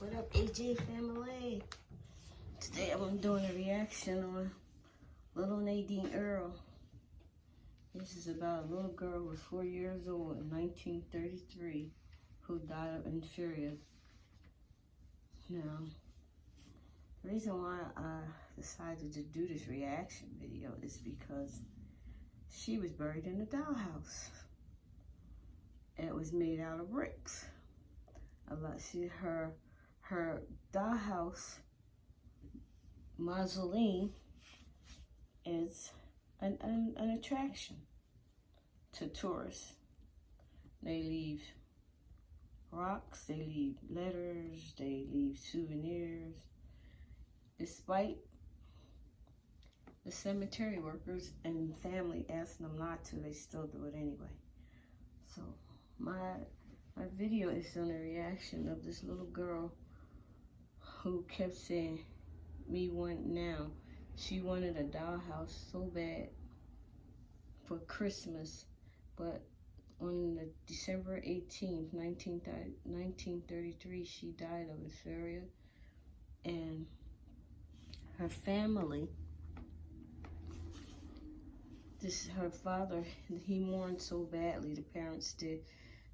What up, AJ family? Today I'm doing a reaction on little Nadine Earles. This is about a little girl who was 4 years old in 1933 who died of inferia. Now, the reason why I decided to do this reaction video is because she was buried in a dollhouse. And it was made out of bricks. Her dollhouse mausoleum is an attraction to tourists. They leave rocks, they leave letters, they leave souvenirs. Despite the cemetery workers and family asking them not to, they still do it anyway. So my video is on a reaction of this little girl who kept saying, "Me want now." She wanted a dollhouse so bad for Christmas, but on the December 18th, 1933, she died of inferia, and her family, her father, he mourned so badly, the parents did,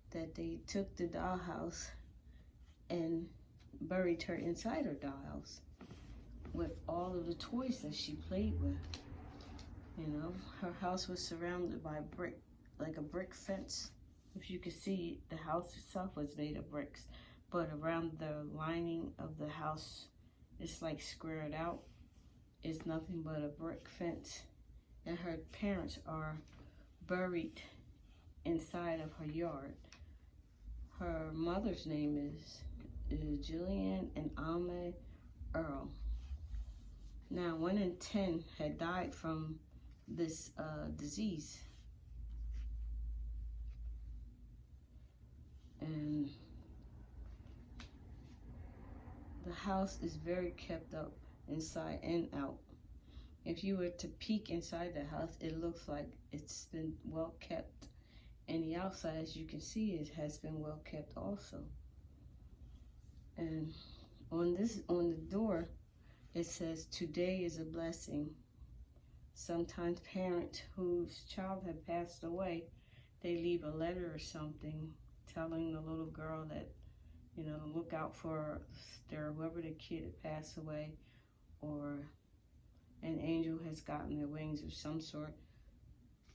that they took the dollhouse and buried her inside her dollhouse with all of the toys that she played with. You know, her house was surrounded by brick, like a brick fence. If you could see, the house itself was made of bricks, but around the lining of the house, it's like squared out. It's nothing but a brick fence. And her parents are buried inside of her yard. Her mother's name is Jillian and Ahmed Earl. Now, 1 in 10 had died from this disease. And the house is very kept up inside and out. If you were to peek inside the house, it looks like it's been well kept. And the outside, as you can see, it has been well kept also. And on the door, it says, "Today is a blessing." Sometimes parents whose child had passed away, they leave a letter or something telling the little girl that, you know, look out for whoever the kid had passed away, or an angel has gotten their wings of some sort,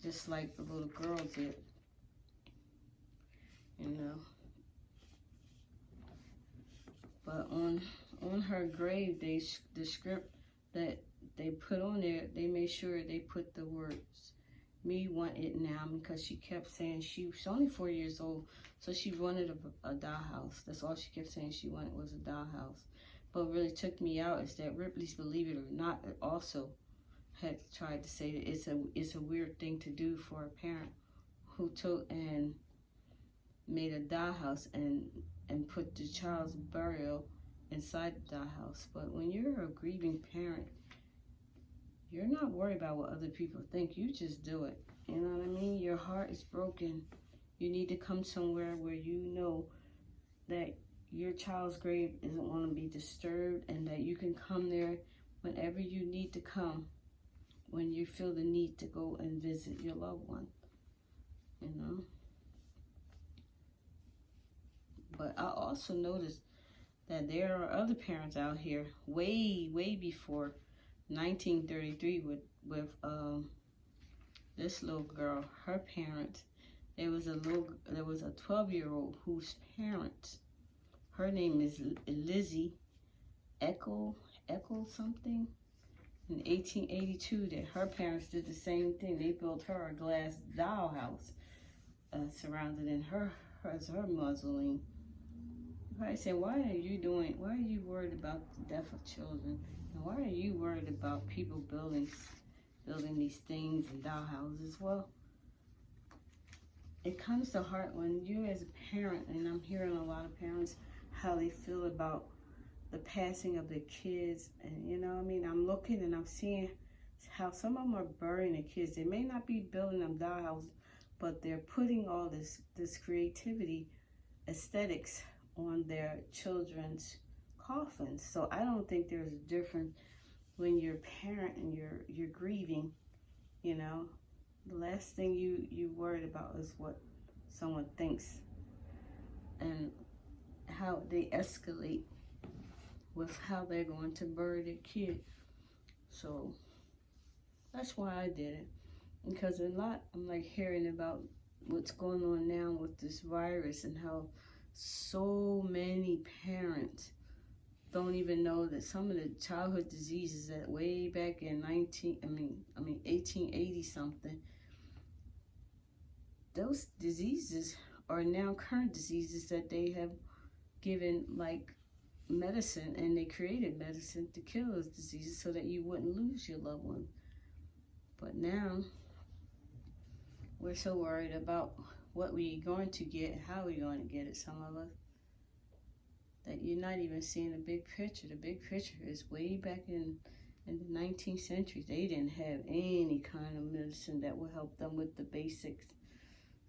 just like the little girl did. You know, but on her grave, the script that they put on there, they made sure they put the words, "Me want it now," because she kept saying she was only 4 years old, so she wanted a dollhouse. That's all she kept saying she wanted, was a dollhouse. But what really took me out is that Ripley's Believe It or Not also had tried to say that it's a weird thing to do for a parent who took and made a dollhouse and put the child's burial inside the dollhouse. But when you're a grieving parent, you're not worried about what other people think. You just do it. You know what I mean? Your heart is broken. You need to come somewhere where you know that your child's grave isn't going to be disturbed, and that you can come there whenever you need to come, when you feel the need to go and visit your loved one, you know. But I also noticed that there are other parents out here way before 1933 with this little girl. Her parents, there was a 12-year-old whose parents, her name is Lizzie Echo something, in 1882, that her parents did the same thing. They built her a glass dollhouse surrounded in her mausoleum. I said, why are you worried about the death of children? And why are you worried about people building these things and dollhouses? Well, it comes to heart when you as a parent, and I'm hearing a lot of parents, how they feel about the passing of their kids. And you know what I mean? I'm looking and I'm seeing how some of them are burying their kids. They may not be building them dollhouses, but they're putting all this creativity, aesthetics on their children's coffins. So I don't think there's a difference when you're a parent and you're grieving. You know, the last thing you worried about is what someone thinks and how they escalate with how they're going to bury their kid. So that's why I did it. Because a lot, I'm like hearing about what's going on now with this virus and how so many parents don't even know that some of the childhood diseases that way back in 1880 something, those diseases are now current diseases that they have given like medicine, and they created medicine to kill those diseases so that you wouldn't lose your loved one. But now we're so worried about what we're going to get, how we're going to get it, some of us, that you're not even seeing the big picture. The big picture is way back in the 19th century. They didn't have any kind of medicine that would help them with the basics.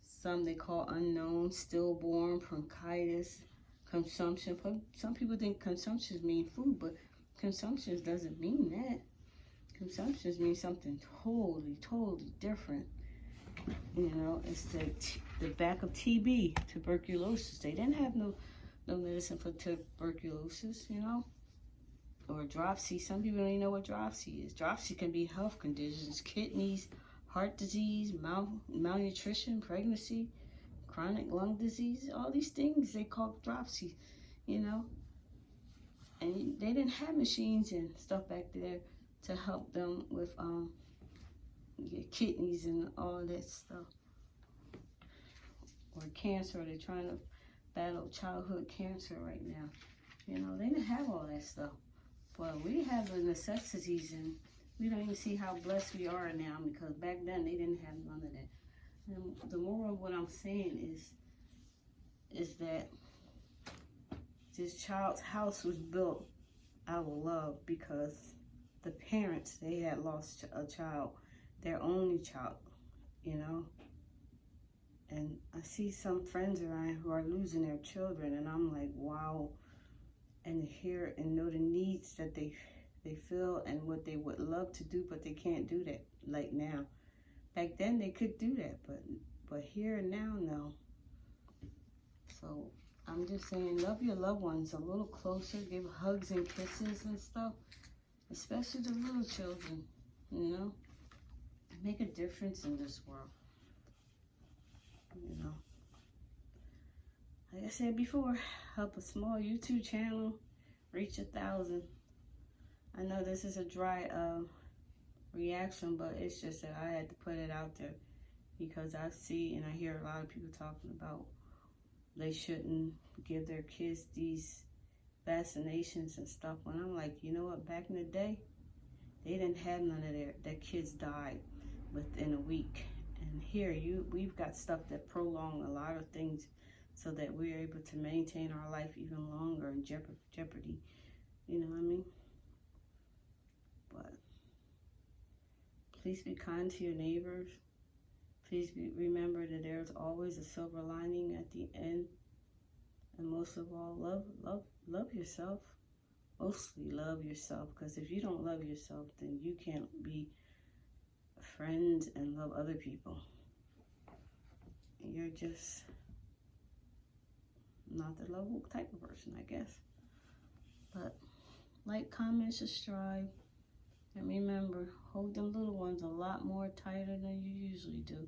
Some they call unknown, stillborn, bronchitis, consumption. Some people think consumption means food, but consumption doesn't mean that. Consumption means something totally different. You know, it's the back of TB, tuberculosis. They didn't have no medicine for tuberculosis, you know, or dropsy. Some people don't even know what dropsy is. Dropsy can be health conditions, kidneys, heart disease, malnutrition, pregnancy, chronic lung disease, all these things they call dropsy, you know. And they didn't have machines and stuff back there to help them with your kidneys and all that stuff. Or cancer, they're trying to battle childhood cancer right now. You know, they didn't have all that stuff. But we have the necessities, and we don't even see how blessed we are now, because back then they didn't have none of that. And the moral of what I'm saying is that this child's house was built out of love, because the parents, they had lost a child, their only child, you know. And I see some friends around who are losing their children, and I'm like, wow. And to hear and know the needs that they feel and what they would love to do, but they can't do that like now. Back then they could do that, but here and now, no. So I'm just saying, love your loved ones a little closer, give hugs and kisses and stuff, especially the little children, you know. Make a difference in this world, you know. Like I said before, help a small YouTube channel reach 1,000. I know this is a dry reaction, but it's just that I had to put it out there, because I see and I hear a lot of people talking about they shouldn't give their kids these vaccinations and stuff. When I'm like, you know what, back in the day, they didn't have none of their kids died within a week. And here we've got stuff that prolong a lot of things so that we're able to maintain our life even longer in jeopardy. You know what I mean? But please be kind to your neighbors. Please remember that there's always a silver lining at the end. And most of all, love yourself. Mostly love yourself, because if you don't love yourself, then you can't be friends and love other people. You're just not the lovable type of person, I guess. But like, comment, subscribe, and remember, hold them little ones a lot more tighter than you usually do.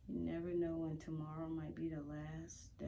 You never know when tomorrow might be the last day.